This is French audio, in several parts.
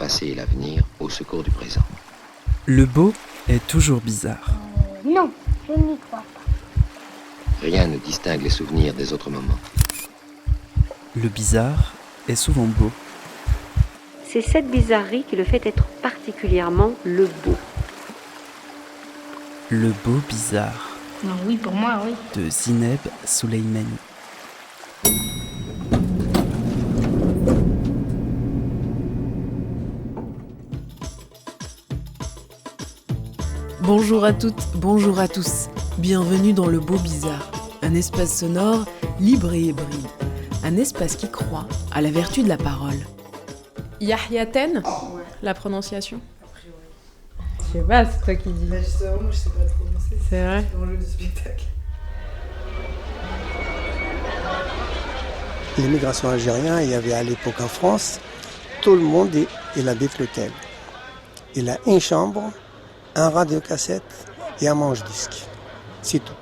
passé et l'avenir au secours du présent. Le beau est toujours bizarre. Non, je n'y crois pas. Rien ne distingue les souvenirs des autres moments. Le bizarre est souvent beau. C'est cette bizarrerie qui le fait être particulièrement le beau. Le beau bizarre. Non, oui, pour moi, oui. De Zineb Souleimani. Bonjour à toutes, bonjour à tous. Bienvenue dans Le Beau Bizarre, un espace sonore libre et hybride. Un espace qui croit à la vertu de la parole. Yahyaten, la prononciation. Je sais pas, c'est toi qui dis. Bah justement, moi je sais pas prononcer. C'est vrai. Dans le spectacle. L'immigration algérienne, il y avait à l'époque en France, tout le monde il habite l'hôtel. Il a une chambre, un radiocassette et un manche-disque. C'est tout.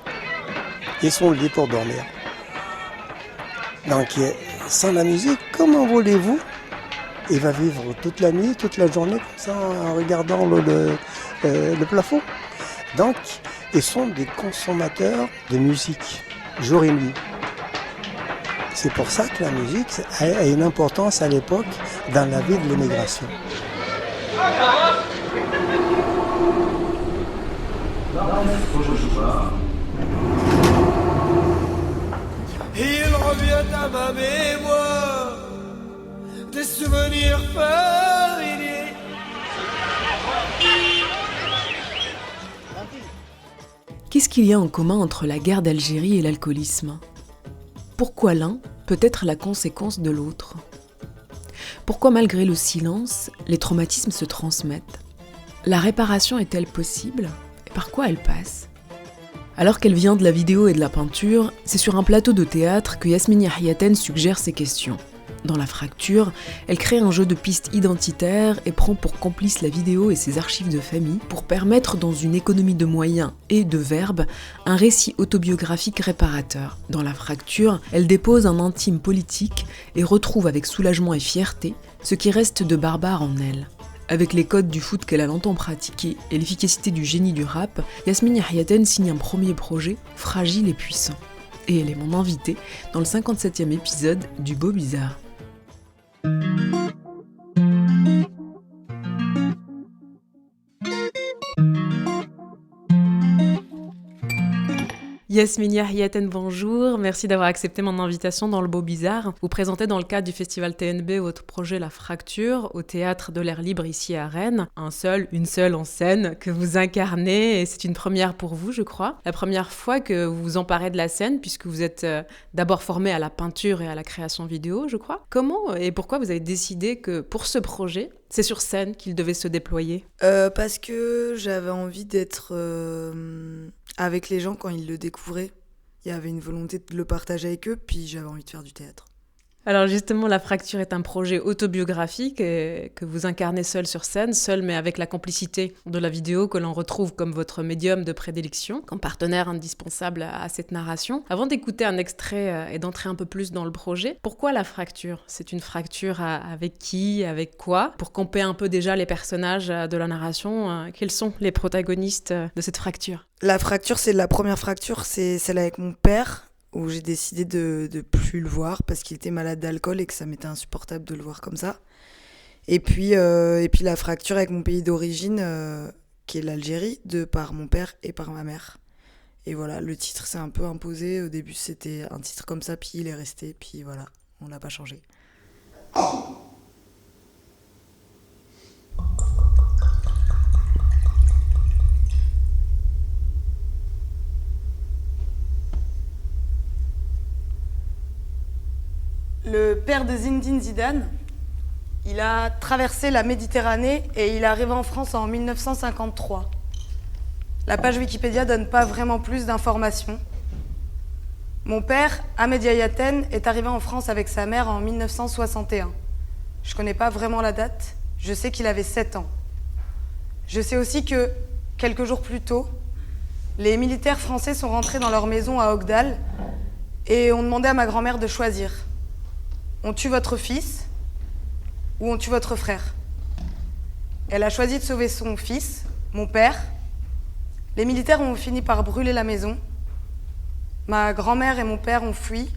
Et son lit pour dormir. Donc sans la musique, comment voulez-vous? Il va vivre toute la nuit, toute la journée comme ça en regardant le plafond. Donc ils sont des consommateurs de musique, jour et nuit. C'est pour ça que la musique a une importance à l'époque dans la vie de l'immigration. Il revient à ma mémoire des souvenirs familiers. Qu'est-ce qu'il y a en commun entre la guerre d'Algérie et l'alcoolisme ? Pourquoi l'un peut être la conséquence de l'autre ? Pourquoi malgré le silence, les traumatismes se transmettent ? La réparation est-elle possible ? Et par quoi elle passe ? Alors qu'elle vient de la vidéo et de la peinture, c'est sur un plateau de théâtre que Yasmine Yahyaten suggère ces questions. Dans La Fracture, elle crée un jeu de pistes identitaires et prend pour complice la vidéo et ses archives de famille pour permettre, dans une économie de moyens et de verbes, un récit autobiographique réparateur. Dans La Fracture, elle dépose un intime politique et retrouve avec soulagement et fierté ce qui reste de barbare en elle. Avec les codes du foot qu'elle a longtemps pratiqués et l'efficacité du génie du rap, Yasmine Yahyaten signe un premier projet, fragile et puissant. Et elle est mon invitée dans le 57e épisode du Beau Bizarre. Yasmine Yahyaten, bonjour. Merci d'avoir accepté mon invitation dans Le Beau Bizarre. Vous présentez dans le cadre du festival TNB votre projet La Fracture au Théâtre de l'Air Libre ici à Rennes. Une seule en scène que vous incarnez et c'est une première pour vous, je crois. La première fois que vous vous emparez de la scène puisque vous êtes d'abord formé à la peinture et à la création vidéo, je crois. Comment et pourquoi vous avez décidé que pour ce projet, c'est sur scène qu'il devait se déployer ? Parce que j'avais envie d'être avec les gens quand ils le découvraient. Il y avait une volonté de le partager avec eux, puis j'avais envie de faire du théâtre. Alors justement, La Fracture est un projet autobiographique que vous incarnez seul sur scène, seul mais avec la complicité de la vidéo que l'on retrouve comme votre médium de prédilection, comme partenaire indispensable à cette narration. Avant d'écouter un extrait et d'entrer un peu plus dans le projet, pourquoi La Fracture ? C'est une fracture avec qui, avec quoi ? Pour camper un peu déjà les personnages de la narration, quels sont les protagonistes de cette fracture ? La fracture, c'est la première fracture, c'est celle avec mon père, où j'ai décidé de plus le voir parce qu'il était malade d'alcool et que ça m'était insupportable de le voir comme ça. Et puis la fracture avec mon pays d'origine, qui est l'Algérie, de par mon père et par ma mère. Et voilà, le titre s'est un peu imposé. Au début, c'était un titre comme ça, puis il est resté, puis voilà, on l'a pas changé. Le père de Zinedine Zidane, il a traversé la Méditerranée et il est arrivé en France en 1953. La page Wikipédia donne pas vraiment plus d'informations. Mon père, Ahmed Yahyaten, est arrivé en France avec sa mère en 1961. Je connais pas vraiment la date, je sais qu'il avait 7 ans. Je sais aussi que, quelques jours plus tôt, les militaires français sont rentrés dans leur maison à Ogdal et ont demandé à ma grand-mère de choisir. On tue votre fils ou on tue votre frère. Elle a choisi de sauver son fils, mon père. Les militaires ont fini par brûler la maison. Ma grand-mère et mon père ont fui.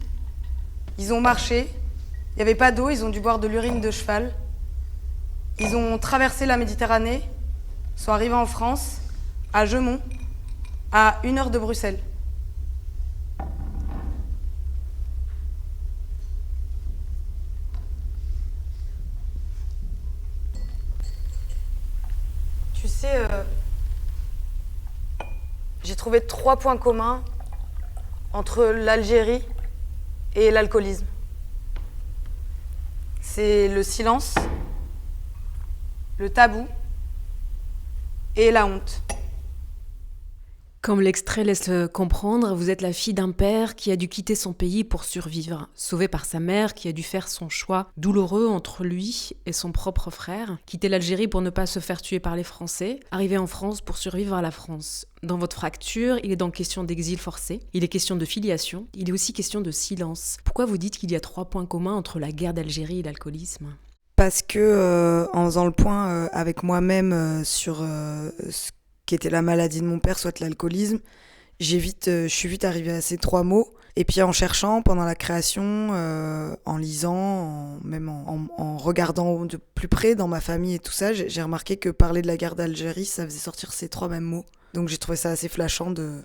Ils ont marché. Il n'y avait pas d'eau, ils ont dû boire de l'urine de cheval. Ils ont traversé la Méditerranée, sont arrivés en France, à Gemont, à 1 heure de Bruxelles. Tu sais, j'ai trouvé 3 points communs entre l'Algérie et l'alcoolisme. C'est le silence, le tabou et la honte. Comme l'extrait laisse comprendre, vous êtes la fille d'un père qui a dû quitter son pays pour survivre, sauvé par sa mère qui a dû faire son choix douloureux entre lui et son propre frère, quitter l'Algérie pour ne pas se faire tuer par les Français, arriver en France pour survivre à la France. Dans votre fracture, il est donc question d'exil forcé, il est question de filiation, il est aussi question de silence. Pourquoi vous dites qu'il y a 3 points communs entre la guerre d'Algérie et l'alcoolisme ? Parce que en faisant le point avec moi-même sur ce qu'était la maladie de mon père, soit l'alcoolisme, je suis vite arrivée à ces 3 mots. Et puis en cherchant pendant la création, en lisant, même en regardant de plus près dans ma famille et tout ça, j'ai remarqué que parler de la guerre d'Algérie, ça faisait sortir ces 3 mêmes mots. Donc j'ai trouvé ça assez flashant de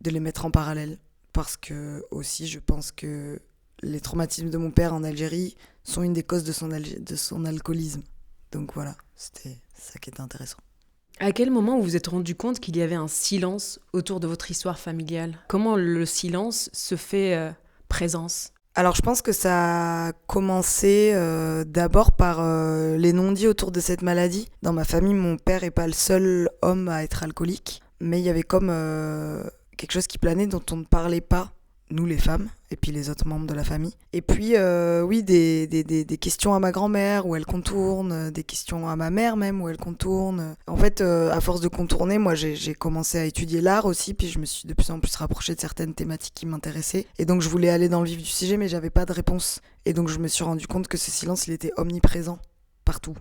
les mettre en parallèle. Parce que aussi, je pense que les traumatismes de mon père en Algérie sont une des causes de son alcoolisme. Donc voilà, c'était ça qui était intéressant. À quel moment vous vous êtes rendu compte qu'il y avait un silence autour de votre histoire familiale ? Comment le silence se fait présence ? Alors je pense que ça a commencé d'abord par les non-dits autour de cette maladie. Dans ma famille, mon père n'est pas le seul homme à être alcoolique, mais il y avait comme quelque chose qui planait dont on ne parlait pas, nous les femmes, et puis les autres membres de la famille. Et puis, oui, des questions à ma grand-mère où elle contourne, des questions à ma mère même où elle contourne. En fait, à force de contourner, moi j'ai commencé à étudier l'art aussi, puis je me suis de plus en plus rapprochée de certaines thématiques qui m'intéressaient. Et donc je voulais aller dans le vif du sujet, mais j'avais pas de réponse. Et donc je me suis rendu compte que ce silence, il était omniprésent, partout.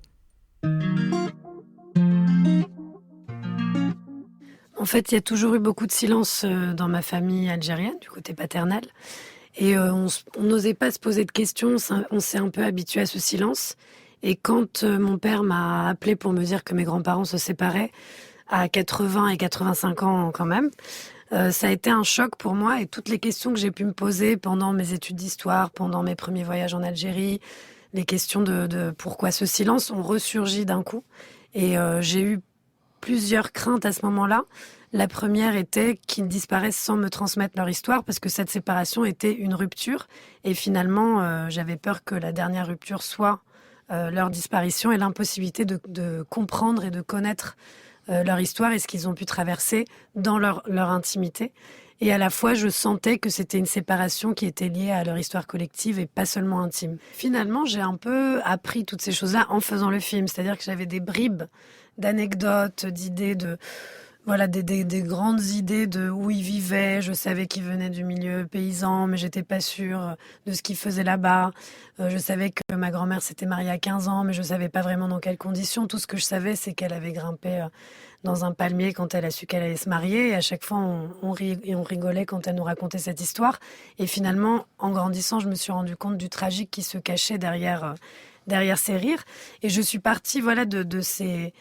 En fait, il y a toujours eu beaucoup de silence dans ma famille algérienne, du côté paternel. Et on n'osait pas se poser de questions, on s'est un peu habitué à ce silence. Et quand mon père m'a appelé pour me dire que mes grands-parents se séparaient, à 80 et 85 ans quand même, ça a été un choc pour moi. Et toutes les questions que j'ai pu me poser pendant mes études d'histoire, pendant mes premiers voyages en Algérie, les questions de pourquoi ce silence ont ressurgi d'un coup. Et j'ai eu plusieurs craintes à ce moment-là. La première était qu'ils disparaissent sans me transmettre leur histoire, parce que cette séparation était une rupture. Et finalement, j'avais peur que la dernière rupture soit leur disparition et l'impossibilité de comprendre et de connaître leur histoire et ce qu'ils ont pu traverser dans leur intimité. Et à la fois, je sentais que c'était une séparation qui était liée à leur histoire collective et pas seulement intime. Finalement, j'ai un peu appris toutes ces choses-là en faisant le film. C'est-à-dire que j'avais des bribes d'anecdotes, d'idées, des grandes idées de où ils vivaient. Je savais qu'ils venaient du milieu paysan, mais j'étais pas sûre de ce qu'ils faisaient là-bas. Je savais que ma grand-mère s'était mariée à 15 ans, mais je savais pas vraiment dans quelles conditions. Tout ce que je savais, c'est qu'elle avait grimpé dans un palmier quand elle a su qu'elle allait se marier. Et à chaque fois, on rigolait quand elle nous racontait cette histoire. Et finalement, en grandissant, je me suis rendu compte du tragique qui se cachait derrière ces rires. Et je suis partie de ces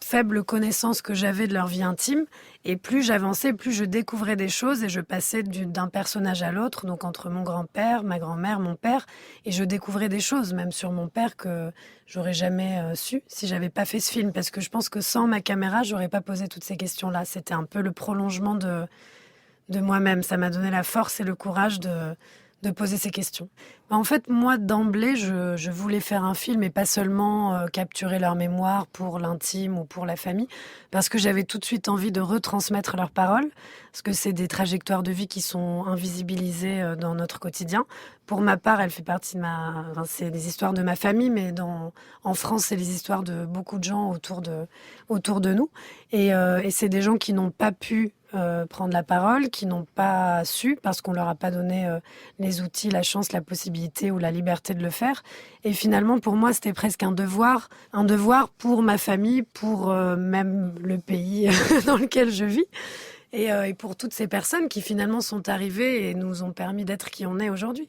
faibles connaissances que j'avais de leur vie intime. Et plus j'avançais, plus je découvrais des choses et je passais d'un personnage à l'autre, donc entre mon grand-père, ma grand-mère, mon père, et je découvrais des choses, même sur mon père, que j'aurais jamais su si j'avais pas fait ce film. Parce que je pense que sans ma caméra, j'aurais pas posé toutes ces questions-là. C'était un peu le prolongement de moi-même. Ça m'a donné la force et le courage de poser ces questions. En fait, moi, d'emblée, je voulais faire un film et pas seulement capturer leur mémoire pour l'intime ou pour la famille, parce que j'avais tout de suite envie de retransmettre leurs paroles, parce que c'est des trajectoires de vie qui sont invisibilisées dans notre quotidien. Pour ma part, elle fait partie c'est des histoires de ma famille, mais en France, c'est les histoires de beaucoup de gens autour de nous. Et c'est des gens qui n'ont pas pu prendre la parole, qui n'ont pas su parce qu'on leur a pas donné les outils, la chance, la possibilité ou la liberté de le faire. Et finalement, pour moi, c'était presque un devoir pour ma famille, pour même le pays dans lequel je vis. Et pour toutes ces personnes qui finalement sont arrivées et nous ont permis d'être qui on est aujourd'hui.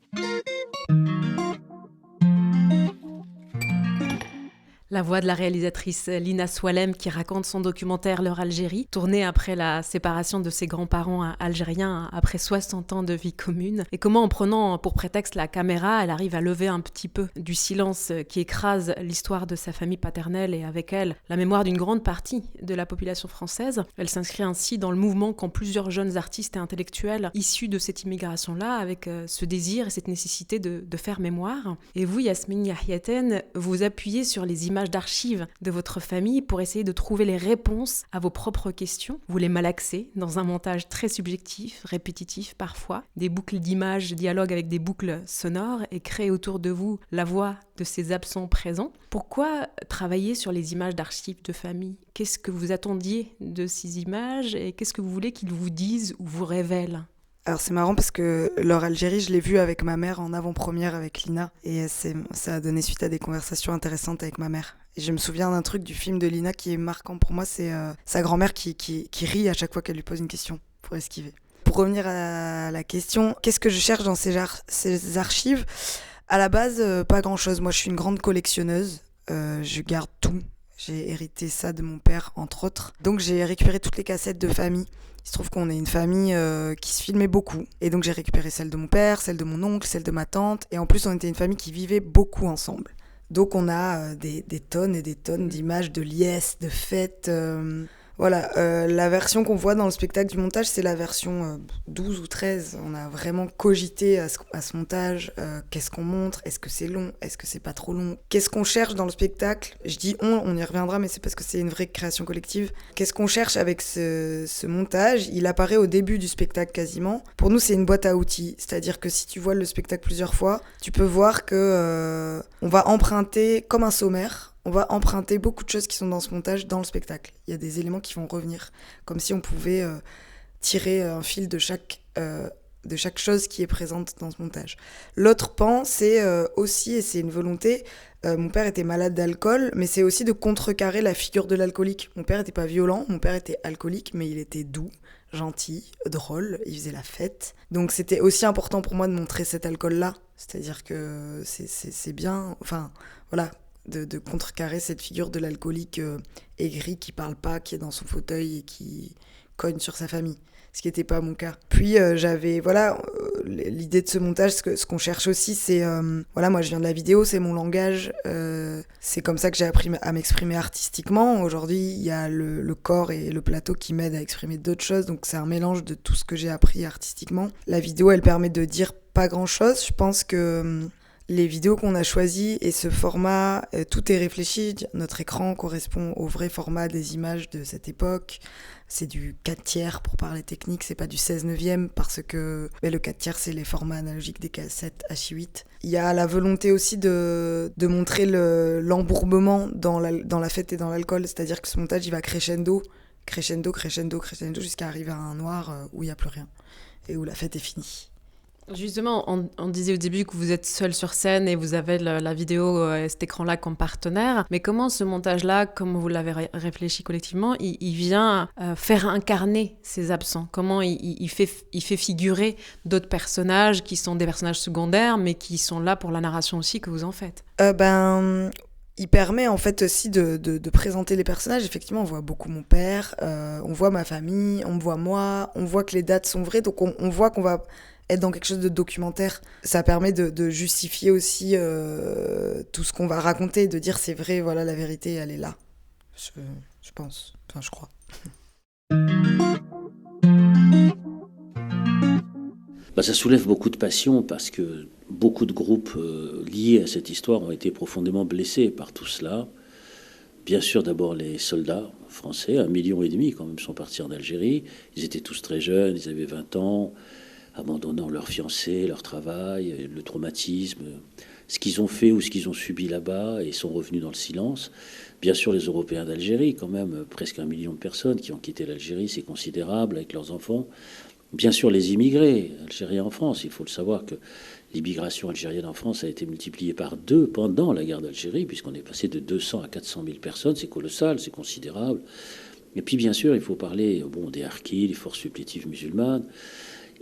La voix de la réalisatrice Lina Soualem qui raconte son documentaire Leur Algérie, tourné après la séparation de ses grands-parents algériens après 60 ans de vie commune. Et comment, en prenant pour prétexte la caméra, elle arrive à lever un petit peu du silence qui écrase l'histoire de sa famille paternelle et avec elle la mémoire d'une grande partie de la population française. Elle s'inscrit ainsi dans le mouvement qu'ont plusieurs jeunes artistes et intellectuels issus de cette immigration-là, avec ce désir et cette nécessité de faire mémoire. Et vous, Yasmine Yahiaten, vous appuyez sur les images d'archives de votre famille pour essayer de trouver les réponses à vos propres questions. Vous les malaxez dans un montage très subjectif, répétitif parfois, des boucles d'images dialoguent avec des boucles sonores et créent autour de vous la voix de ces absents présents. Pourquoi travailler sur les images d'archives de famille ? Qu'est-ce que vous attendiez de ces images et qu'est-ce que vous voulez qu'ils vous disent ou vous révèlent ? Alors c'est marrant parce que Leur Algérie, je l'ai vue avec ma mère en avant-première avec Lina et ça a donné suite à des conversations intéressantes avec ma mère. Et je me souviens d'un truc du film de Lina qui est marquant pour moi, c'est sa grand-mère qui rit à chaque fois qu'elle lui pose une question pour esquiver. Pour revenir à la question, qu'est-ce que je cherche dans ces archives ? À la base, pas grand-chose. Moi, je suis une grande collectionneuse. Je garde tout. J'ai hérité ça de mon père, entre autres. Donc j'ai récupéré toutes les cassettes de famille. Il se trouve qu'on est une famille qui se filmait beaucoup. Et donc j'ai récupéré celle de mon père, celle de mon oncle, celle de ma tante. Et en plus, on était une famille qui vivait beaucoup ensemble. Donc on a des tonnes et des tonnes d'images de liesses, de fêtes. Voilà, la version qu'on voit dans le spectacle du montage, c'est la version 12 ou 13. On a vraiment cogité à ce montage. Qu'est-ce qu'on montre ? Est-ce que c'est long ? Est-ce que c'est pas trop long ? Qu'est-ce qu'on cherche dans le spectacle ? Je dis on y reviendra, mais c'est parce que c'est une vraie création collective. Qu'est-ce qu'on cherche avec ce montage ? Il apparaît au début du spectacle quasiment. Pour nous, c'est une boîte à outils. C'est-à-dire que si tu vois le spectacle plusieurs fois, tu peux voir que on va emprunter comme un sommaire. On va emprunter beaucoup de choses qui sont dans ce montage dans le spectacle. Il y a des éléments qui vont revenir, comme si on pouvait tirer un fil de chaque chose qui est présente dans ce montage. L'autre pan, c'est aussi, et c'est une volonté, mon père était malade d'alcool, mais c'est aussi de contrecarrer la figure de l'alcoolique. Mon père n'était pas violent, mon père était alcoolique, mais il était doux, gentil, drôle, il faisait la fête. Donc c'était aussi important pour moi de montrer cet alcool-là. C'est-à-dire que c'est bien, enfin, voilà, de contrecarrer cette figure de l'alcoolique aigri qui parle pas, qui est dans son fauteuil et qui cogne sur sa famille, ce qui n'était pas mon cas. Puis j'avais, l'idée de ce montage, ce qu'on cherche aussi, c'est, moi je viens de la vidéo, c'est mon langage, c'est comme ça que j'ai appris à m'exprimer artistiquement. Aujourd'hui, il y a le corps et le plateau qui m'aident à exprimer d'autres choses, donc c'est un mélange de tout ce que j'ai appris artistiquement. La vidéo, elle permet de dire pas grand-chose. Je pense que les vidéos qu'on a choisies et ce format, tout est réfléchi. Notre écran correspond au vrai format des images de cette époque. C'est du 4/3 pour parler technique, c'est pas du 16/9 parce que le 4/3 c'est les formats analogiques des cassettes H8. Il y a la volonté aussi de montrer l'embourbement dans la fête et dans l'alcool, c'est-à-dire que ce montage il va crescendo jusqu'à arriver à un noir où il n'y a plus rien et où la fête est finie. Justement, on disait au début que vous êtes seul sur scène et vous avez la vidéo, cet écran-là comme partenaire. Mais comment ce montage-là, comme vous l'avez réfléchi collectivement, il vient faire incarner ces absents ? Comment il fait figurer d'autres personnages qui sont des personnages secondaires, mais qui sont là pour la narration aussi que vous en faites ? Il permet en fait aussi de présenter les personnages. Effectivement, on voit beaucoup mon père, on voit ma famille, on me voit moi, on voit que les dates sont vraies, donc on voit qu'on va être dans quelque chose de documentaire. Ça permet de justifier aussi tout ce qu'on va raconter, de dire c'est vrai, voilà, la vérité, elle est là. Je pense, enfin je crois. Ça soulève beaucoup de passion parce que beaucoup de groupes liés à cette histoire ont été profondément blessés par tout cela. Bien sûr, d'abord les soldats français, 1,5 million quand même sont partis en Algérie. Ils étaient tous très jeunes, ils avaient 20 ans, abandonnant leur fiancé, leur travail, le traumatisme. ce qu'ils ont fait ou ce qu'ils ont subi là-bas et sont revenus dans le silence. Bien sûr, les Européens d'Algérie, quand même, presque 1 million de personnes qui ont quitté l'Algérie, c'est considérable, avec leurs enfants. Bien sûr, les immigrés algériens en France. Il faut le savoir que l'immigration algérienne en France a été multipliée par 2 pendant la guerre d'Algérie, puisqu'on est passé de 200 à 400 000 personnes. C'est colossal, c'est considérable. Et puis, bien sûr, il faut parler des harkis, les forces supplétives musulmanes,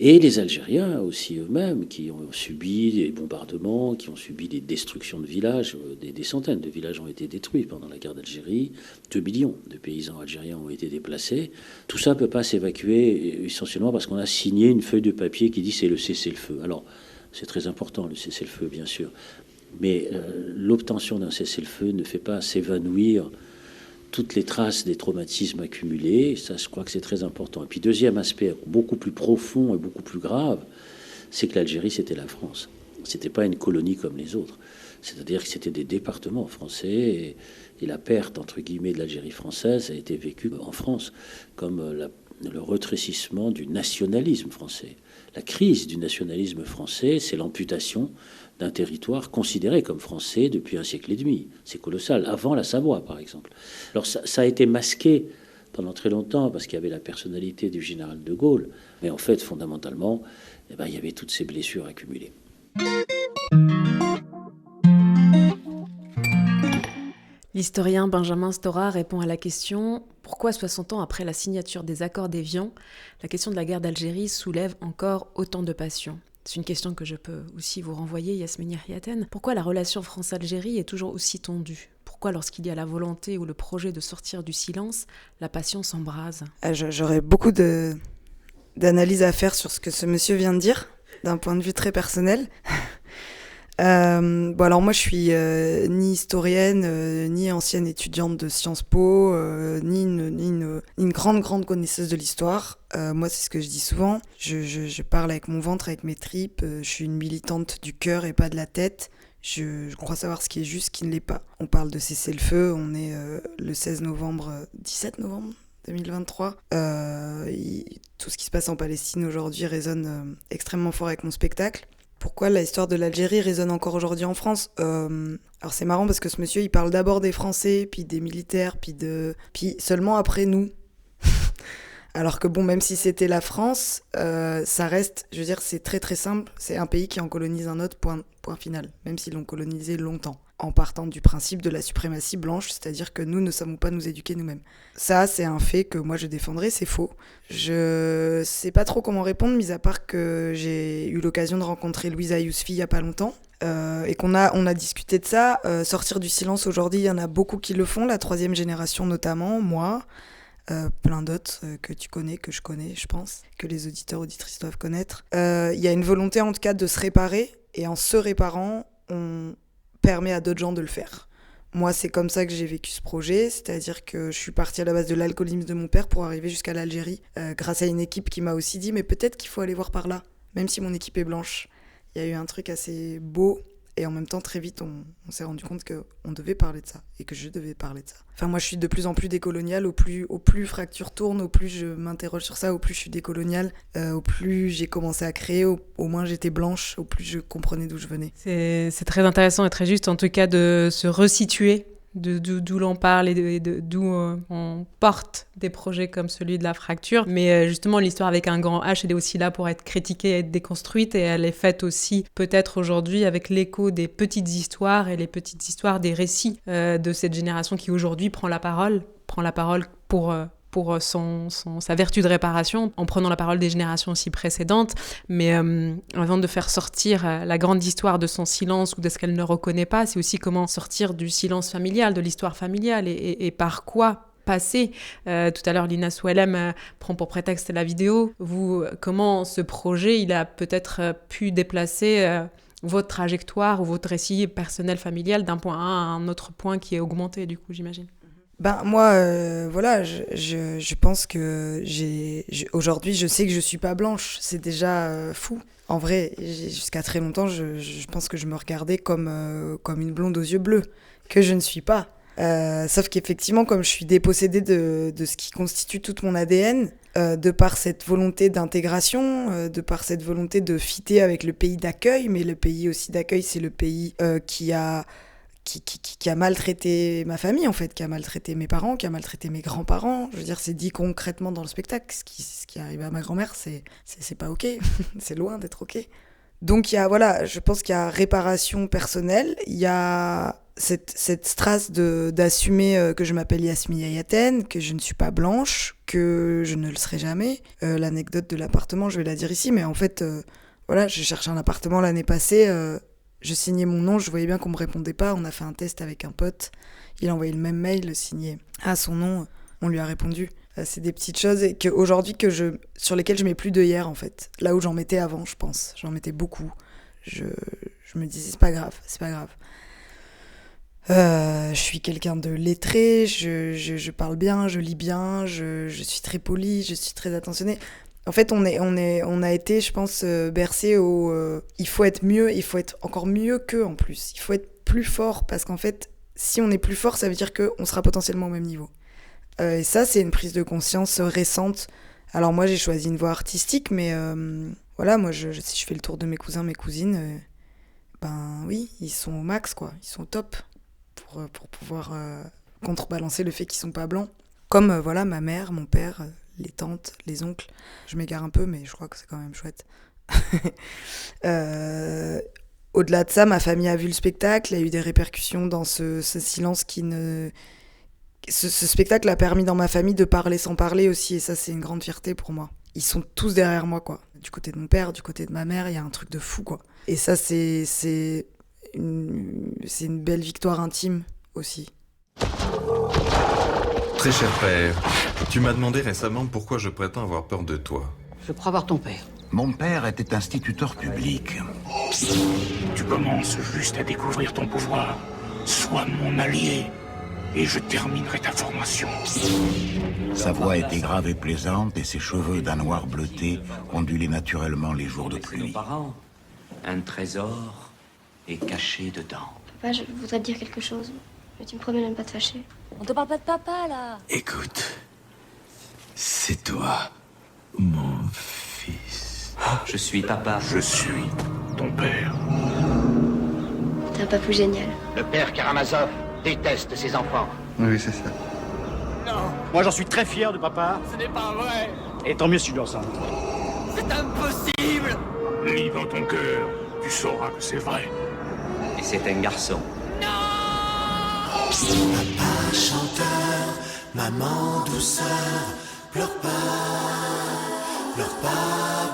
et les Algériens aussi eux-mêmes, qui ont subi des bombardements, qui ont subi des destructions de villages. Des centaines de villages ont été détruits pendant la guerre d'Algérie. 2 millions de paysans algériens ont été déplacés. Tout ça ne peut pas s'évacuer essentiellement parce qu'on a signé une feuille de papier qui dit c'est le cessez-le-feu. Alors, c'est très important, le cessez-le-feu, bien sûr. Mais l'obtention d'un cessez-le-feu ne fait pas s'évanouir toutes les traces des traumatismes accumulés. Ça, je crois que c'est très important. Et puis, deuxième aspect, beaucoup plus profond et beaucoup plus grave, c'est que l'Algérie, c'était la France. C'était pas une colonie comme les autres. C'est-à-dire que c'était des départements français et la perte, entre guillemets, de l'Algérie française a été vécue en France comme le retrécissement du nationalisme français. La crise du nationalisme français, c'est l'amputation d'un territoire considéré comme français depuis 1 siècle et demi. C'est colossal. Avant la Savoie, par exemple. Alors ça a été masqué pendant très longtemps parce qu'il y avait la personnalité du général de Gaulle. Mais en fait, fondamentalement, il y avait toutes ces blessures accumulées. L'historien Benjamin Stora répond à la question « Pourquoi 60 ans après la signature des accords d'Évian, la question de la guerre d'Algérie soulève encore autant de passion ?» C'est une question que je peux aussi vous renvoyer, Yasmine Yahiaten. Pourquoi la relation France-Algérie est toujours aussi tendue ? Pourquoi lorsqu'il y a la volonté ou le projet de sortir du silence, la passion s'embrase ? J'aurais beaucoup d'analyses à faire sur ce que ce monsieur vient de dire, d'un point de vue très personnel. Alors moi je suis ni historienne, ni ancienne étudiante de Sciences Po, ni une grande connaisseuse de l'histoire. Moi c'est ce que je dis souvent, je parle avec mon ventre, avec mes tripes, je suis une militante du cœur et pas de la tête. Je crois savoir ce qui est juste, ce qui ne l'est pas. On parle de cessez-le-feu, on est le 17 novembre 2023. Tout ce qui se passe en Palestine aujourd'hui résonne extrêmement fort avec mon spectacle. Pourquoi l'histoire de l'Algérie résonne encore aujourd'hui en France ? Alors c'est marrant parce que ce monsieur, il parle d'abord des Français, puis des militaires, puis seulement après nous. Alors que bon, même si c'était la France, ça reste, je veux dire, c'est très très simple. C'est un pays qui en colonise un autre, point final. Même s'ils l'ont colonisé longtemps. En partant du principe de la suprématie blanche, c'est-à-dire que nous ne savons pas nous éduquer nous-mêmes. Ça, c'est un fait que moi je défendrai, c'est faux. Je sais pas trop comment répondre, mis à part que j'ai eu l'occasion de rencontrer Louisa Yousfi il y a pas longtemps, et on a discuté de ça. Sortir du silence aujourd'hui, il y en a beaucoup qui le font, la 3e génération notamment, moi, plein d'autres que tu connais, que je connais, je pense, que les auditeurs, auditrices doivent connaître. Il y a une volonté en tout cas de se réparer, et en se réparant, on permet à d'autres gens de le faire. Moi, c'est comme ça que j'ai vécu ce projet, c'est-à-dire que je suis partie à la base de l'alcoolisme de mon père pour arriver jusqu'à l'Algérie, grâce à une équipe qui m'a aussi dit « mais peut-être qu'il faut aller voir par là, même si mon équipe est blanche ». Il y a eu un truc assez beau, et en même temps, très vite, on s'est rendu compte qu'on devait parler de ça, et que je devais parler de ça. Enfin, moi, je suis de plus en plus décoloniale, au plus fracture tourne, au plus je m'interroge sur ça, au plus je suis décoloniale, au plus j'ai commencé à créer, au moins j'étais blanche, au plus je comprenais d'où je venais. C'est très intéressant et très juste, en tout cas, de se resituer d'où l'on parle et d'où on porte des projets comme celui de la fracture. Mais justement, l'histoire avec un grand H, elle est aussi là pour être critiquée, être déconstruite, et elle est faite aussi peut-être aujourd'hui avec l'écho des petites histoires et les petites histoires des récits de cette génération qui aujourd'hui prend la parole pour sa vertu de réparation, en prenant la parole des générations aussi précédentes, mais avant de faire sortir la grande histoire de son silence ou de ce qu'elle ne reconnaît pas, c'est aussi comment sortir du silence familial, de l'histoire familiale, et par quoi passer. Tout à l'heure, Lina Souelem prend pour prétexte la vidéo. Comment ce projet, il a peut-être pu déplacer votre trajectoire ou votre récit personnel familial d'un point A à un autre point qui est augmenté, du coup, j'imagine. Moi, voilà, je pense que aujourd'hui, je sais que je suis pas blanche. C'est déjà fou. En vrai, jusqu'à très longtemps, je pense que je me regardais comme une blonde aux yeux bleus, que je ne suis pas. Sauf qu'effectivement, comme je suis dépossédée de ce qui constitue toute mon ADN, de par cette volonté d'intégration, de par cette volonté de fitter avec le pays d'accueil, mais le pays aussi d'accueil, c'est le pays qui a maltraité ma famille, en fait, qui a maltraité mes parents, qui a maltraité mes grands-parents. Je veux dire, c'est dit concrètement dans le spectacle. Ce qui est arrivé à ma grand-mère, c'est pas OK. C'est loin d'être OK. Donc, je pense qu'il y a réparation personnelle, il y a cette strasse d'assumer que je m'appelle Yasmine Yayaten, que je ne suis pas blanche, que je ne le serai jamais. L'anecdote de l'appartement, je vais la dire ici, mais en fait, j'ai cherché un appartement l'année passée, je signais mon nom, je voyais bien qu'on me répondait pas, on a fait un test avec un pote, il a envoyé le même mail, signé à son nom, on lui a répondu. C'est des petites choses qu'aujourd'hui sur lesquelles je mets plus d'œillères en fait. Là où j'en mettais avant, je pense. J'en mettais beaucoup. Je me disais, c'est pas grave. Je suis quelqu'un de lettré, je parle bien, je lis bien, je suis très polie, je suis très attentionnée. En fait, on a été, je pense, bercés au... il faut être mieux, il faut être encore mieux qu'eux en plus. Il faut être plus fort parce qu'en fait, si on est plus fort, ça veut dire qu'on sera potentiellement au même niveau. Et ça, c'est une prise de conscience récente. Alors moi, j'ai choisi une voie artistique, mais moi, si je fais le tour de mes cousins, mes cousines, oui, ils sont au max, quoi. Ils sont au top pour pouvoir contrebalancer le fait qu'ils sont pas blancs. Comme, ma mère, mon père, les tantes, les oncles. Je m'égare un peu, mais je crois que c'est quand même chouette. Au-delà de ça, ma famille a vu le spectacle, il y a eu des répercussions dans ce silence qui ne... Ce spectacle a permis dans ma famille de parler sans parler aussi, et ça, c'est une grande fierté pour moi. Ils sont tous derrière moi, quoi. Du côté de mon père, du côté de ma mère, il y a un truc de fou, quoi. Et ça, c'est une belle victoire intime aussi. Très cher père, tu m'as demandé récemment pourquoi je prétends avoir peur de toi. Je crois voir ton père. Mon père était instituteur public. Tu commences juste à découvrir ton pouvoir. Sois mon allié. Et je terminerai ta formation. Sa voix était grave et plaisante et ses cheveux d'un noir bleuté ondulaient naturellement les jours de pluie. Un trésor est caché dedans. Papa, je voudrais te dire quelque chose. Mais tu me promets de ne pas te fâcher. On te parle pas de papa, là. Écoute, c'est toi, mon fils. Je suis papa. Je suis ton père. T'es un papou génial. Le père Karamazov déteste ses enfants. Oui, c'est ça. Non. Moi, j'en suis très fier de papa. Ce n'est pas vrai. Et tant mieux si tu le ressens. C'est impossible. Lis dans ton cœur, tu sauras que c'est vrai. Et c'est un garçon. Papa chanteur, maman douceur, pleure pas,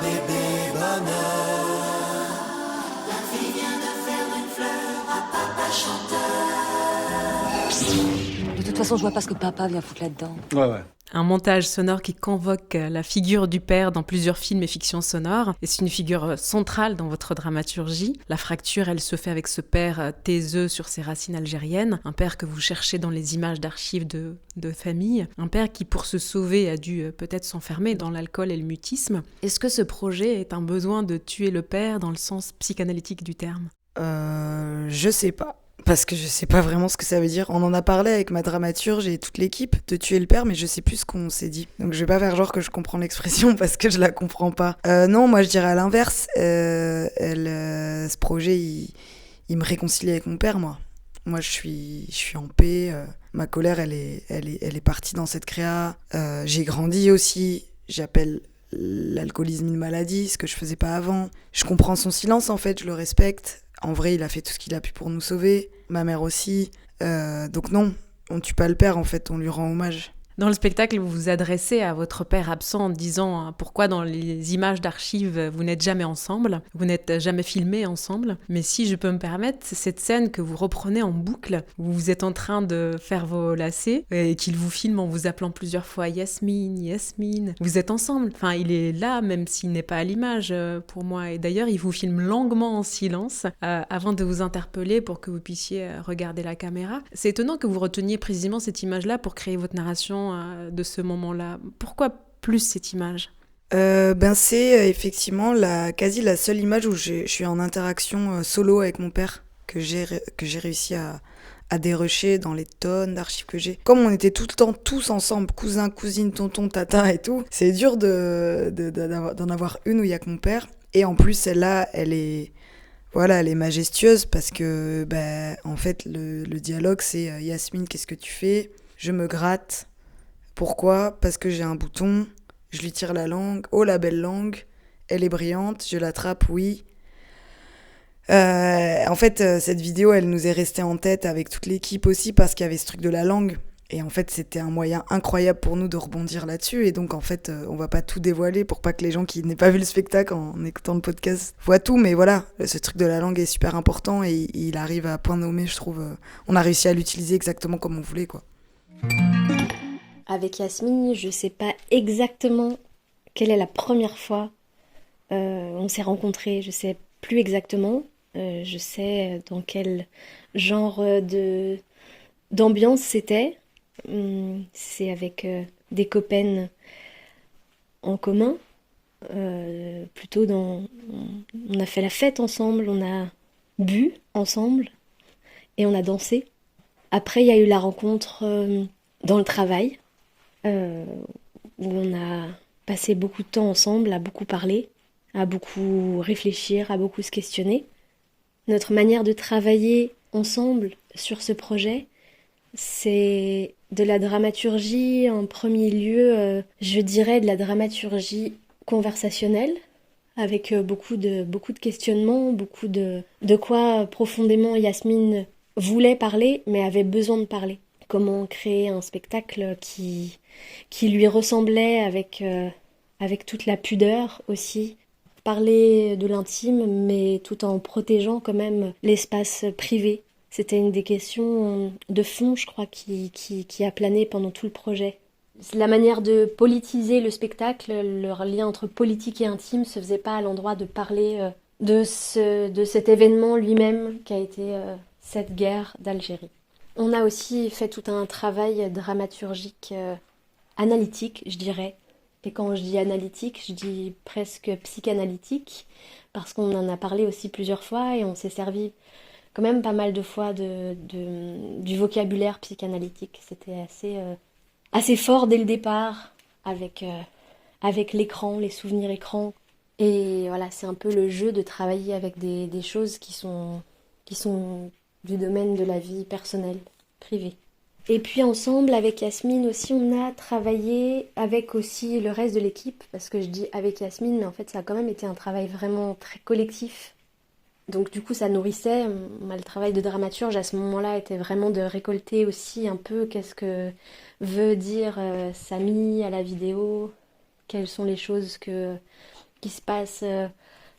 bébé bonheur. La vie vient de faire une fleur à papa chanteur. De toute façon, je vois pas ce que papa vient foutre là-dedans. Ouais. Un montage sonore qui convoque la figure du père dans plusieurs films et fictions sonores. Et c'est une figure centrale dans votre dramaturgie. La fracture, elle se fait avec ce père taiseux sur ses racines algériennes. Un père que vous cherchez dans les images d'archives de famille. Un père qui, pour se sauver, a dû peut-être s'enfermer dans l'alcool et le mutisme. Est-ce que ce projet est un besoin de tuer le père dans le sens psychanalytique du terme ? Je sais pas. Parce que je sais pas vraiment ce que ça veut dire. On en a parlé avec ma dramaturge et toute l'équipe de tuer le père, mais je sais plus ce qu'on s'est dit. Donc je vais pas faire genre que je comprends l'expression parce que je la comprends pas. Non, moi je dirais à l'inverse. Ce projet, il me réconcilie avec mon père, moi. Moi je suis en paix. Ma colère, elle est partie dans cette créa. J'ai grandi aussi. J'appelle l'alcoolisme une maladie, ce que je faisais pas avant. Je comprends son silence en fait, je le respecte. En vrai, il a fait tout ce qu'il a pu pour nous sauver. Ma mère aussi. Donc non, on tue pas le père, en fait, on lui rend hommage. Dans le spectacle, vous vous adressez à votre père absent en disant pourquoi dans les images d'archives, vous n'êtes jamais ensemble, vous n'êtes jamais filmés ensemble. Mais si je peux me permettre, cette scène que vous reprenez en boucle, où vous êtes en train de faire vos lacets et qu'il vous filme en vous appelant plusieurs fois Yasmine, Yasmine, vous êtes ensemble. Enfin, il est là, même s'il n'est pas à l'image pour moi. Et d'ailleurs, il vous filme longuement en silence avant de vous interpeller pour que vous puissiez regarder la caméra. C'est étonnant que vous reteniez précisément cette image-là pour créer votre narration de ce moment-là. Pourquoi plus cette image ? C'est effectivement quasi la seule image où je suis en interaction solo avec mon père que j'ai réussi à à dérocher dans les tonnes d'archives que j'ai. Comme on était tout le temps tous ensemble, cousins, cousines, tonton, tata et tout, c'est dur d'en avoir une où il y a que mon père. Et en plus, celle-là, elle est majestueuse parce que, en fait, le dialogue, c'est Yasmine, qu'est-ce que tu fais ? Je me gratte. Pourquoi ? Parce que j'ai un bouton. Je lui tire la langue. Oh, la belle langue. Elle est brillante. Je l'attrape, oui. En fait, cette vidéo, elle nous est restée en tête avec toute l'équipe aussi parce qu'il y avait ce truc de la langue. Et en fait, c'était un moyen incroyable pour nous de rebondir là-dessus. Et donc, en fait, on va pas tout dévoiler pour pas que les gens qui n'aient pas vu le spectacle en écoutant le podcast voient tout. Mais voilà, ce truc de la langue est super important et il arrive à point nommé, je trouve. On a réussi à l'utiliser exactement comme on voulait, quoi. Avec Yasmine, je sais pas exactement quelle est la première fois on s'est rencontrés. Je sais plus exactement. Je sais dans quel genre d'ambiance c'était. C'est avec des copaines en commun. Plutôt on a fait la fête ensemble, on a bu ensemble et on a dansé. Après, il y a eu la rencontre dans le travail, où on a passé beaucoup de temps ensemble, à beaucoup parler, à beaucoup réfléchir, à beaucoup se questionner. Notre manière de travailler ensemble sur ce projet, c'est de la dramaturgie en premier lieu, je dirais de la dramaturgie conversationnelle, avec beaucoup de questionnements, beaucoup de quoi profondément Yasmine voulait parler, mais avait besoin de parler. Comment créer un spectacle qui lui ressemblait avec toute la pudeur aussi. Parler de l'intime, mais tout en protégeant quand même l'espace privé. C'était une des questions de fond, je crois, qui a plané pendant tout le projet. La manière de politiser le spectacle, le lien entre politique et intime, se faisait pas à l'endroit de parler de cet événement lui-même qui a été cette guerre d'Algérie. On a aussi fait tout un travail dramaturgique analytique, je dirais. Et quand je dis analytique, je dis presque psychanalytique, parce qu'on en a parlé aussi plusieurs fois et on s'est servi quand même pas mal de fois du vocabulaire psychanalytique. C'était assez fort dès le départ, avec l'écran, les souvenirs écran. Et voilà, c'est un peu le jeu de travailler avec des choses qui sont du domaine de la vie personnelle, privée. Et puis ensemble, avec Yasmine aussi, on a travaillé avec aussi le reste de l'équipe, parce que je dis avec Yasmine, mais en fait ça a quand même été un travail vraiment très collectif. Donc du coup ça nourrissait, le travail de dramaturge à ce moment-là était vraiment de récolter aussi un peu qu'est-ce que veut dire Samy à la vidéo, quelles sont les choses qui se passent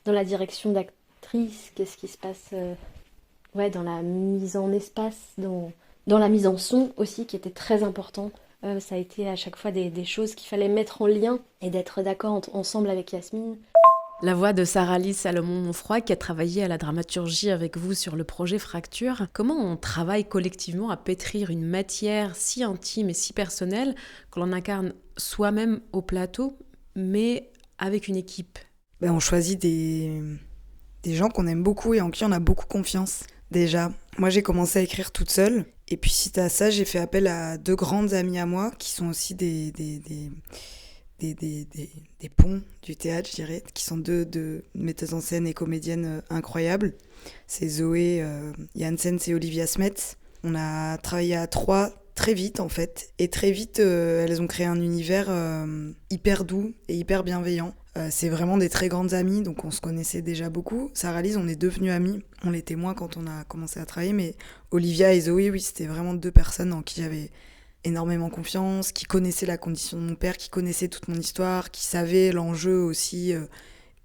dans la direction d'actrice, qu'est-ce qui se passe dans la mise en espace, dans la mise en son aussi, qui était très important. Ça a été à chaque fois des choses qu'il fallait mettre en lien et d'être d'accord ensemble avec Yasmine. La voix de Sarah-Lise Salomon-Monfroy qui a travaillé à la dramaturgie avec vous sur le projet Fracture. Comment on travaille collectivement à pétrir une matière si intime et si personnelle que l'on incarne soi-même au plateau, mais avec une équipe ? On choisit des gens qu'on aime beaucoup et en qui on a beaucoup confiance. Déjà, moi j'ai commencé à écrire toute seule. Et puis suite à ça, j'ai fait appel à 2 grandes amies à moi qui sont aussi des ponts du théâtre, je dirais, qui sont deux metteuses en scène et comédiennes incroyables. C'est Zoé Janssen et Olivia Smets. On a travaillé à 3 très vite en fait. Et très vite, elles ont créé un univers hyper doux et hyper bienveillant. C'est vraiment des très grandes amies, donc on se connaissait déjà beaucoup. Sarah-Lise, on est devenues amies. On l'était moins quand on a commencé à travailler, mais Olivia et Zoé, oui, c'était vraiment 2 personnes en qui j'avais énormément confiance, qui connaissaient la condition de mon père, qui connaissaient toute mon histoire, qui savaient l'enjeu aussi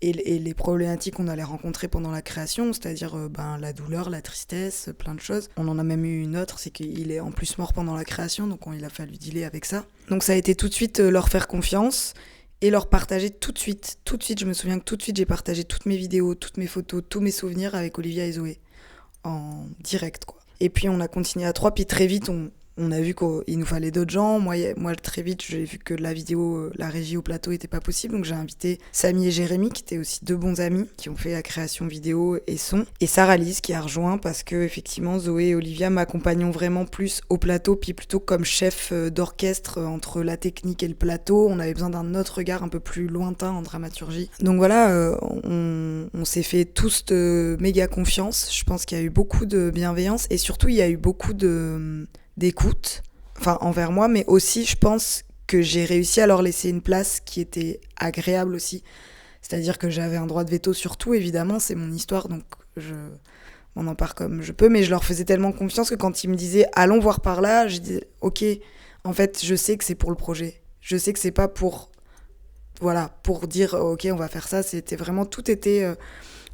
et les problématiques qu'on allait rencontrer pendant la création, c'est-à-dire la douleur, la tristesse, plein de choses. On en a même eu une autre, c'est qu'il est en plus mort pendant la création, donc il a fallu dealer avec ça. Donc ça a été tout de suite leur faire confiance et leur partager tout de suite. Tout de suite, je me souviens que tout de suite, j'ai partagé toutes mes vidéos, toutes mes photos, tous mes souvenirs avec Olivia et Zoé, en direct, quoi. Et puis on a continué à 3, puis très vite, On a vu qu'il nous fallait d'autres gens. Moi, très vite, j'ai vu que la vidéo, la régie au plateau était pas possible. Donc j'ai invité Samy et Jérémy, qui étaient aussi 2 bons amis, qui ont fait la création vidéo et son. Et Sarah Lise, qui a rejoint parce que effectivement, Zoé et Olivia m'accompagnent vraiment plus au plateau, puis plutôt comme chef d'orchestre entre la technique et le plateau. On avait besoin d'un autre regard un peu plus lointain en dramaturgie. Donc voilà, on s'est fait tous de méga confiance. Je pense qu'il y a eu beaucoup de bienveillance et surtout, il y a eu beaucoup d'écoute, enfin envers moi, mais aussi je pense que j'ai réussi à leur laisser une place qui était agréable aussi. C'est-à-dire que j'avais un droit de veto sur tout, évidemment, c'est mon histoire, donc je m'en empare comme je peux, mais je leur faisais tellement confiance que quand ils me disaient « allons voir par là », je disais « ok, en fait, je sais que c'est pour le projet. Je sais que c'est pas pour dire « ok, on va faire ça », c'était vraiment, tout était...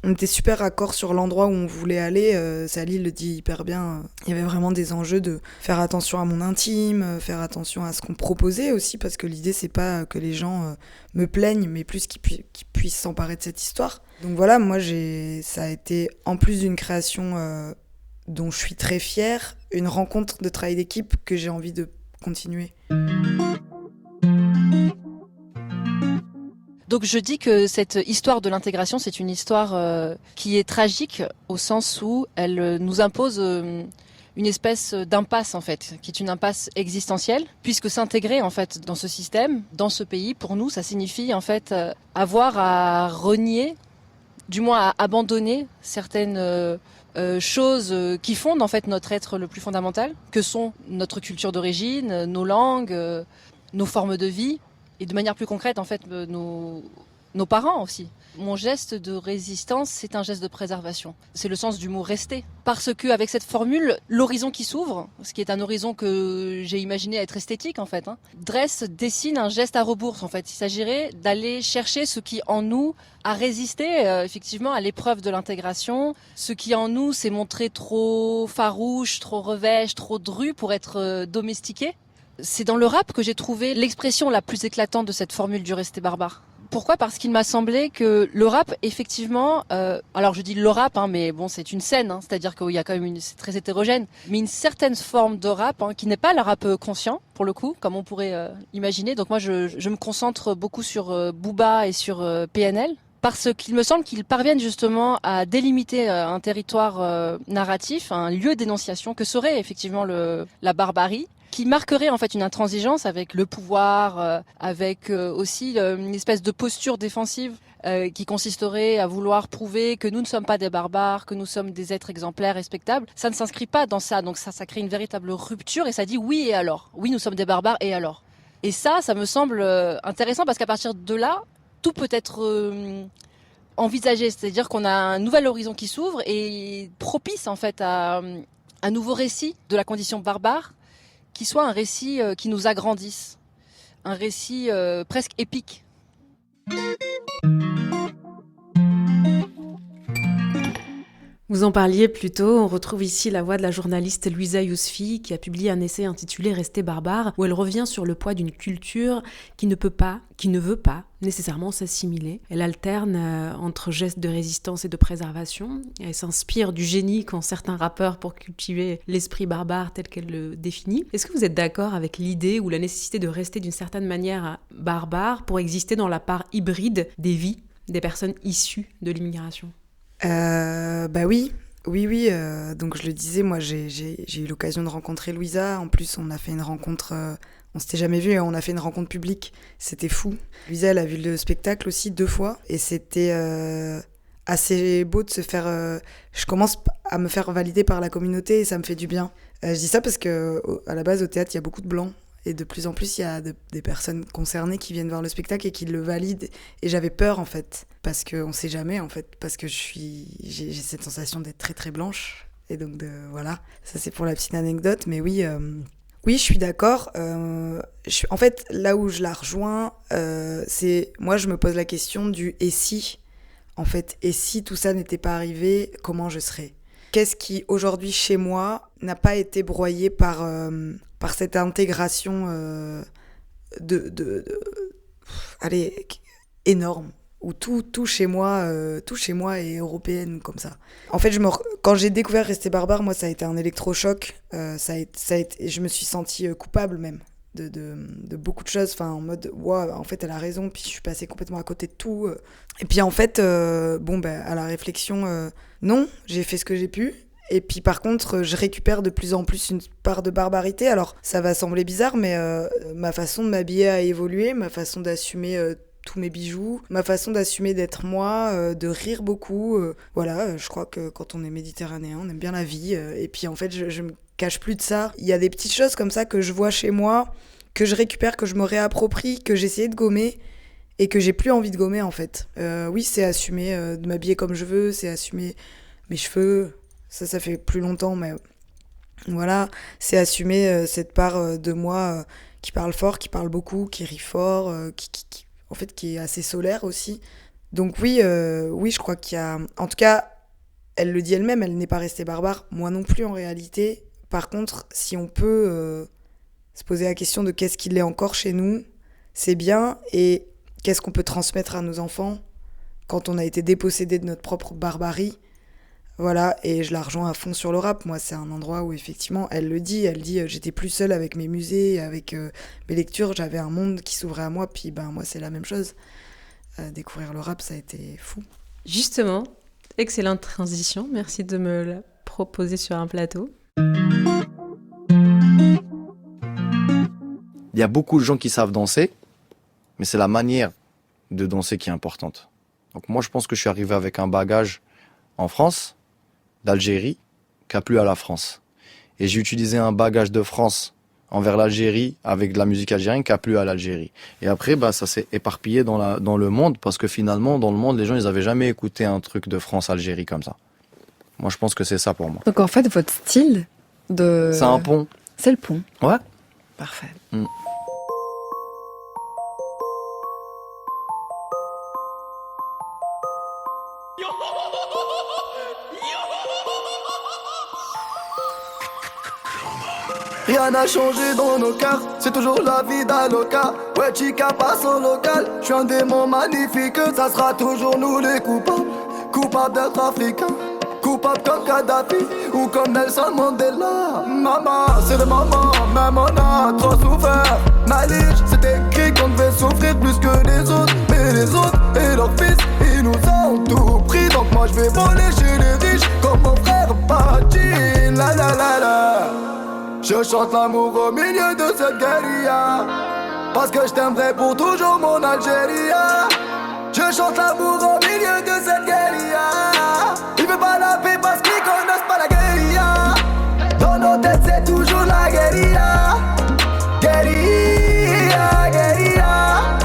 on était super raccord sur l'endroit où on voulait aller. Sally le dit hyper bien. Il y avait vraiment des enjeux de faire attention à mon intime, faire attention à ce qu'on proposait aussi, parce que l'idée, c'est pas que les gens me plaignent, mais plus qu'ils puissent s'emparer de cette histoire. Donc voilà, moi, ça a été, en plus d'une création dont je suis très fière, une rencontre de travail d'équipe que j'ai envie de continuer. Donc je dis que cette histoire de l'intégration, c'est une histoire qui est tragique au sens où elle nous impose une espèce d'impasse en fait, qui est une impasse existentielle, puisque s'intégrer en fait dans ce système, dans ce pays, pour nous, ça signifie en fait avoir à renier, du moins à abandonner certaines choses qui fondent en fait notre être le plus fondamental, que sont notre culture d'origine, nos langues, nos formes de vie. Et de manière plus concrète, en fait, nos parents aussi. Mon geste de résistance, c'est un geste de préservation. C'est le sens du mot « rester ». Parce qu'avec cette formule, l'horizon qui s'ouvre, ce qui est un horizon que j'ai imaginé être esthétique, en fait, dessine un geste à rebours, en fait. Il s'agirait d'aller chercher ce qui, en nous, a résisté, effectivement, à l'épreuve de l'intégration. Ce qui, en nous, s'est montré trop farouche, trop revêche, trop dru pour être domestiqué. C'est dans le rap que j'ai trouvé l'expression la plus éclatante de cette formule du rester barbare. Pourquoi ? Parce qu'il m'a semblé que le rap, effectivement, alors je dis le rap, mais bon, c'est une scène, c'est-à-dire qu'il y a quand même c'est très hétérogène, mais une certaine forme de rap qui n'est pas le rap conscient, pour le coup, comme on pourrait imaginer. Donc moi, je me concentre beaucoup sur Booba et sur PNL, parce qu'il me semble qu'ils parviennent justement à délimiter un territoire narratif, un lieu d'énonciation que serait effectivement la barbarie, qui marquerait en fait une intransigeance avec le pouvoir, avec aussi une espèce de posture défensive qui consisterait à vouloir prouver que nous ne sommes pas des barbares, que nous sommes des êtres exemplaires, respectables. Ça ne s'inscrit pas dans ça, donc ça crée une véritable rupture et ça dit oui et alors ? Oui, nous sommes des barbares et alors ? Et ça me semble intéressant parce qu'à partir de là, tout peut être envisagé, c'est-à-dire qu'on a un nouvel horizon qui s'ouvre et propice en fait à un nouveau récit de la condition barbare, qui soit un récit qui nous agrandisse, un récit presque épique. Vous en parliez plus tôt, on retrouve ici la voix de la journaliste Louisa Yousfi qui a publié un essai intitulé « Rester barbare » où elle revient sur le poids d'une culture qui ne veut pas nécessairement s'assimiler. Elle alterne entre gestes de résistance et de préservation. Elle s'inspire du génie qu'ont certains rappeurs pour cultiver l'esprit barbare tel qu'elle le définit. Est-ce que vous êtes d'accord avec l'idée ou la nécessité de rester d'une certaine manière barbare pour exister dans la part hybride des vies des personnes issues de l'immigration ? Oui. Donc je le disais, moi j'ai eu l'occasion de rencontrer Louisa. En plus, on a fait une rencontre, on s'était jamais vu, on a fait une rencontre publique. C'était fou. Louisa, elle a vu le spectacle aussi 2 fois et c'était assez beau de se faire. Je commence à me faire valider par la communauté et ça me fait du bien. Je dis ça parce que à la base au théâtre, il y a beaucoup de blancs. Et de plus en plus, il y a des personnes concernées qui viennent voir le spectacle et qui le valident. Et j'avais peur, en fait, parce qu'on ne sait jamais, en fait, parce que j'ai cette sensation d'être très, très blanche. Et donc, voilà, ça c'est pour la petite anecdote. Mais oui, je suis d'accord. En fait, là où je la rejoins, c'est... Moi, je me pose la question du « et si ?» En fait, et si tout ça n'était pas arrivé, comment je serais ? Qu'est-ce qui, aujourd'hui, chez moi, n'a pas été broyé par cette intégration énorme. où tout chez moi est européenne comme ça. En fait, quand j'ai découvert Rester barbare, moi ça a été un électrochoc. Je me suis sentie coupable même de beaucoup de choses. Enfin, en mode, wow, en fait, elle a raison. Puis je suis passée complètement à côté de tout. Et puis en fait, à la réflexion, non, j'ai fait ce que j'ai pu. Et puis par contre, je récupère de plus en plus une part de barbarité. Alors ça va sembler bizarre, mais ma façon de m'habiller a évolué, ma façon d'assumer tous mes bijoux, ma façon d'assumer d'être moi, de rire beaucoup. Voilà, je crois que quand on est méditerranéen, on aime bien la vie. Et puis en fait, je me cache plus de ça. Il y a des petites choses comme ça que je vois chez moi, que je récupère, que je me réapproprie, que j'essayais de gommer et que j'ai plus envie de gommer en fait. Oui, c'est assumer de m'habiller comme je veux, c'est assumer mes cheveux. Ça fait plus longtemps, mais voilà, c'est assumer cette part de moi qui parle fort, qui parle beaucoup, qui rit fort, qui est assez solaire aussi. Donc oui, je crois qu'il y a... En tout cas, elle le dit elle-même, elle n'est pas restée barbare, moi non plus en réalité. Par contre, si on peut se poser la question de qu'est-ce qu'il est encore chez nous, c'est bien, et qu'est-ce qu'on peut transmettre à nos enfants quand on a été dépossédé de notre propre barbarie. Voilà, et je la rejoins à fond sur le rap. Moi, c'est un endroit où, effectivement, elle dit, j'étais plus seule avec mes musées, avec mes lectures, j'avais un monde qui s'ouvrait à moi, puis moi, c'est la même chose. Découvrir le rap, ça a été fou. Justement, excellente transition, merci de me la proposer sur un plateau. Il y a beaucoup de gens qui savent danser, mais c'est la manière de danser qui est importante. Donc moi, je pense que je suis arrivé avec un bagage en France, d'Algérie, qui a plu à la France. Et j'ai utilisé un bagage de France envers l'Algérie avec de la musique algérienne qui a plu à l'Algérie. Et après, ça s'est éparpillé dans le monde, parce que finalement, dans le monde, les gens, ils n'avaient jamais écouté un truc de France-Algérie comme ça. Moi, je pense que c'est ça pour moi. Donc en fait, votre style de... C'est un pont. C'est le pont. Ouais. Parfait. Rien n'a changé dans nos cœurs, c'est toujours la vie d'Aloca. Ouais, chica passe au local, je suis un démon magnifique. Ça sera toujours nous les coupables, coupables d'être africains, coupables comme Kadhafi ou comme Nelson Mandela. Maman, c'est le moment, même on a trop souffert. Malige, c'est écrit qu'on devait souffrir plus que les autres. Mais les autres et leurs fils, ils nous ont tout pris. Donc moi je vais voler chez les riches comme mon frère Pati. La la la la. Je chante l'amour au milieu de cette guérilla, parce que je t'aimerai pour toujours mon Algérie. Je chante l'amour au milieu de cette guérilla. Ils veulent pas la paix parce qu'ils connaissent pas la guérilla. Dans nos têtes c'est toujours la guérilla. Guérilla, guérilla.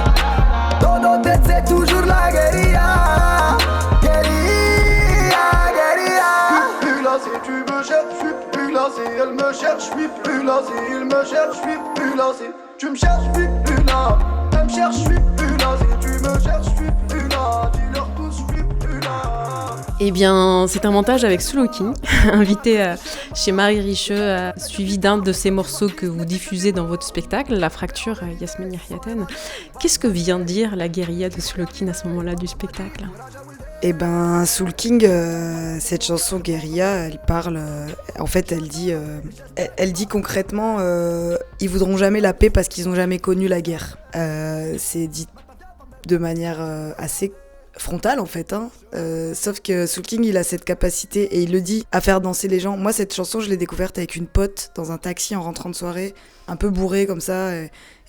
Dans nos têtes c'est toujours la guérilla. Guérilla, guérilla. Plus là si tu me cherches, je suis plus là si elle me cherche, je suis plus là si il me cherche, je suis plus là si tu me cherches, je suis plus là. Elle me cherche, je suis plus là si tu me cherches, je suis plus là. Dis-leur tous, je suis plus là. Eh bien, c'est un montage avec Sulu King, invité chez Marie Richeux, suivi d'un de ces morceaux que vous diffusez dans votre spectacle, La Fracture, Yasmine Yahyaten. Qu'est-ce que vient dire la guérilla de Sulu King à ce moment-là du spectacle ? Eh ben, Soul King, cette chanson Guérilla, elle parle... en fait, elle dit concrètement ils voudront jamais la paix parce qu'ils n'ont jamais connu la guerre. C'est dit de manière assez frontale, en fait. Sauf que Soul King, il a cette capacité, et il le dit, à faire danser les gens. Moi, cette chanson, je l'ai découverte avec une pote dans un taxi en rentrant de soirée, un peu bourrée comme ça,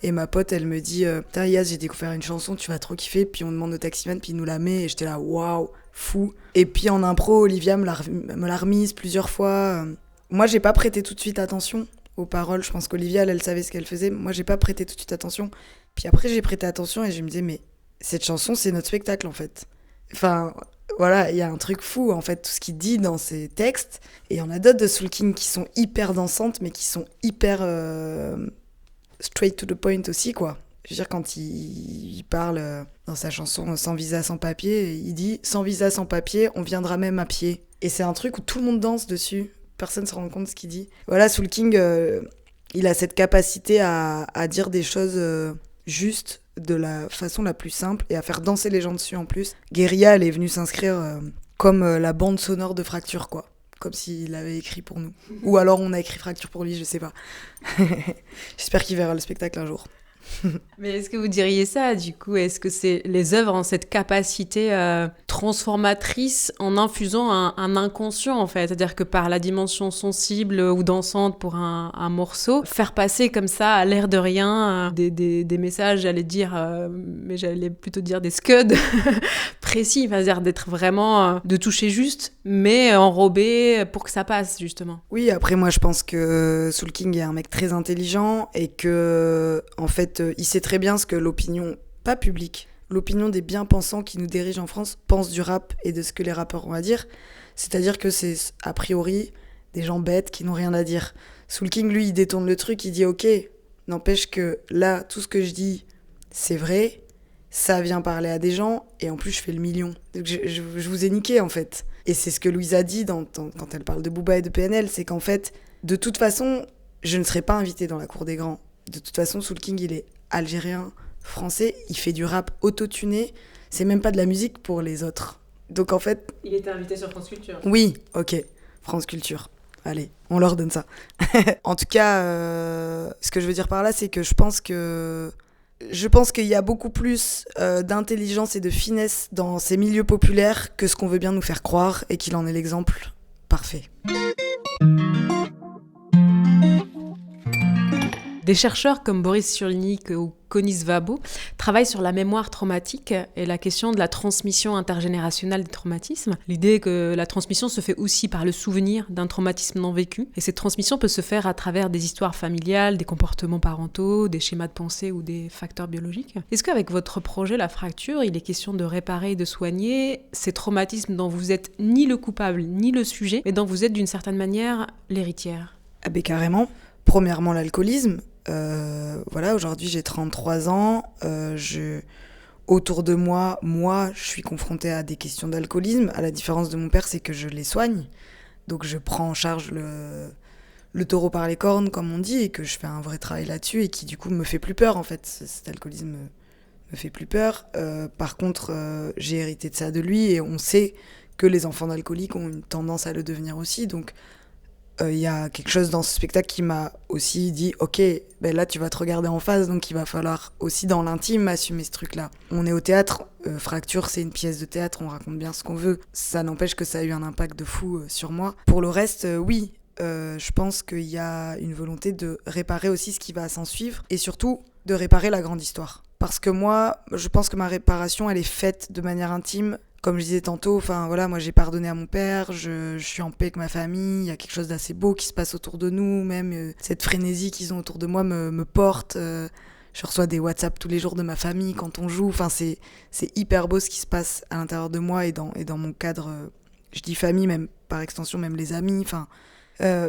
et ma pote, elle me dit « Putain, Yas, j'ai découvert une chanson, tu vas trop kiffer. » Puis on demande au taximan, puis il nous la met, et j'étais là « Waouh, fou !» Et puis en impro, Olivia me l'a remise plusieurs fois. Moi, j'ai pas prêté tout de suite attention aux paroles. Je pense qu'Olivia, elle savait ce qu'elle faisait. Moi, j'ai pas prêté tout de suite attention. Puis après, j'ai prêté attention, et je me disais « Mais cette chanson, c'est notre spectacle, en fait. » Enfin, voilà, il y a un truc fou, en fait, tout ce qu'il dit dans ses textes. Et il y en a d'autres de Soul King qui sont hyper dansantes, mais qui sont hyper... straight to the point aussi, quoi. Je veux dire, quand il parle dans sa chanson « Sans visa, sans papier », il dit « Sans visa, sans papier, on viendra même à pied ». Et c'est un truc où tout le monde danse dessus. Personne ne se rend compte de ce qu'il dit. Voilà, Soul King, il a cette capacité à dire des choses justes, de la façon la plus simple et à faire danser les gens dessus en plus. Guérilla, elle est venue s'inscrire comme la bande sonore de Fracture, quoi. Comme s'il avait écrit pour nous. Ou alors on a écrit Fracture pour lui, je sais pas. J'espère qu'il verra le spectacle un jour. Mais est-ce que vous diriez ça, du coup? Est-ce que les œuvres ont cette capacité transformatrice en infusant un inconscient, en fait? C'est-à-dire que par la dimension sensible ou dansante pour un morceau, faire passer comme ça, à l'air de rien, des messages, j'allais dire, mais j'allais plutôt dire des scuds précis, c'est-à-dire d'être vraiment, de toucher juste, mais enrobé pour que ça passe, justement. Oui, après moi je pense que Soul King est un mec très intelligent et que, en fait, il sait très bien ce que l'opinion, pas publique, l'opinion des bien-pensants qui nous dirigent en France pense du rap et de ce que les rappeurs ont à dire. C'est-à-dire que c'est a priori des gens bêtes qui n'ont rien à dire. Soul King, lui, il détourne le truc, il dit ok, n'empêche que là, tout ce que je dis, c'est vrai, ça vient parler à des gens et en plus je fais le million. Donc je vous ai niqué en fait. Et c'est ce que Louise a dit quand elle parle de Booba et de PNL, c'est qu'en fait, de toute façon, je ne serai pas invitée dans la cour des grands. De toute façon, Soul King, il est algérien, français, il fait du rap autotuné, c'est même pas de la musique pour les autres. Donc en fait... Il était invité sur France Culture. Oui, ok, France Culture. Allez, on leur donne ça. En tout cas, ce que je veux dire par là, c'est que je pense qu'il y a beaucoup plus d'intelligence et de finesse dans ces milieux populaires que ce qu'on veut bien nous faire croire et qu'il en est l'exemple parfait. Des chercheurs comme Boris Cyrulnik ou Conis Vabo travaillent sur la mémoire traumatique et la question de la transmission intergénérationnelle des traumatismes. L'idée est que la transmission se fait aussi par le souvenir d'un traumatisme non vécu. Et cette transmission peut se faire à travers des histoires familiales, des comportements parentaux, des schémas de pensée ou des facteurs biologiques. Est-ce qu'avec votre projet La Fracture, il est question de réparer et de soigner ces traumatismes dont vous êtes ni le coupable ni le sujet, mais dont vous êtes d'une certaine manière l'héritière? Ah ben carrément. Premièrement, l'alcoolisme. Voilà, aujourd'hui j'ai 33 ans, autour de moi, je suis confrontée à des questions d'alcoolisme. À la différence de mon père, c'est que je les soigne. Donc je prends en charge le taureau par les cornes, comme on dit, et que je fais un vrai travail là-dessus et qui du coup me fait plus peur en fait. Cet alcoolisme me fait plus peur. Par contre, j'ai hérité de ça de lui et on sait que les enfants d'alcooliques ont une tendance à le devenir aussi. Donc il y a quelque chose dans ce spectacle qui m'a aussi dit ok, ben là tu vas te regarder en face, donc il va falloir aussi dans l'intime assumer ce truc là. On est au théâtre, Fracture c'est une pièce de théâtre, on raconte bien ce qu'on veut, ça n'empêche que ça a eu un impact de fou sur moi. Pour le reste, oui, je pense qu'il y a une volonté de réparer aussi ce qui va s'en suivre et surtout de réparer la grande histoire, parce que moi je pense que ma réparation elle est faite de manière intime. Comme je disais tantôt, enfin voilà, moi j'ai pardonné à mon père, je suis en paix avec ma famille, il y a quelque chose d'assez beau qui se passe autour de nous, même cette frénésie qu'ils ont autour de moi me porte. Je reçois des WhatsApp tous les jours de ma famille quand on joue, enfin c'est hyper beau ce qui se passe à l'intérieur de moi et dans mon cadre, je dis famille, même par extension même les amis, enfin...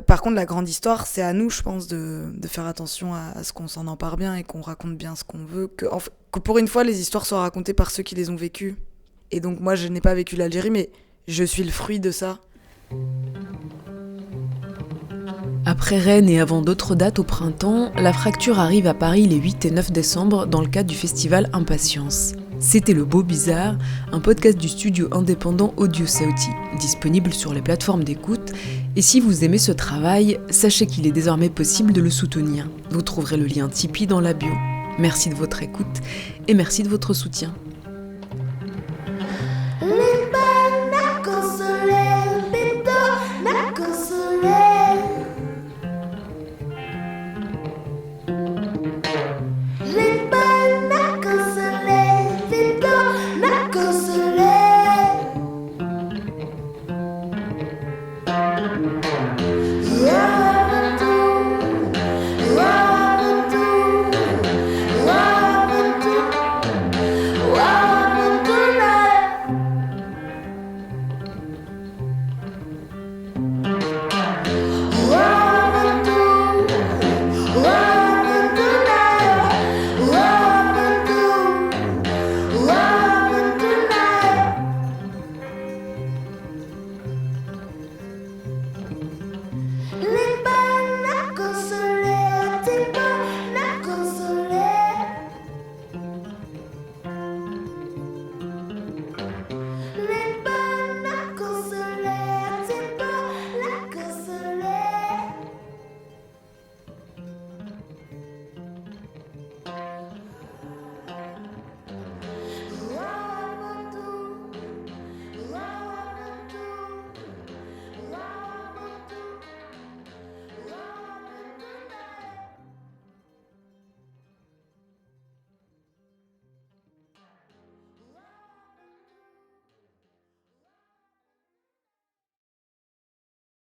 par contre, la grande histoire, c'est à nous, je pense, de faire attention à ce qu'on s'en empare bien et qu'on raconte bien ce qu'on veut, que pour une fois les histoires soient racontées par ceux qui les ont vécues. Et donc moi, je n'ai pas vécu l'Algérie, mais je suis le fruit de ça. Après Rennes et avant d'autres dates au printemps, La Fracture arrive à Paris les 8 et 9 décembre dans le cadre du festival Impatience. C'était Le Beau Bizarre, un podcast du studio indépendant Audio Sauti, disponible sur les plateformes d'écoute. Et si vous aimez ce travail, sachez qu'il est désormais possible de le soutenir. Vous trouverez le lien Tipeee dans la bio. Merci de votre écoute et merci de votre soutien.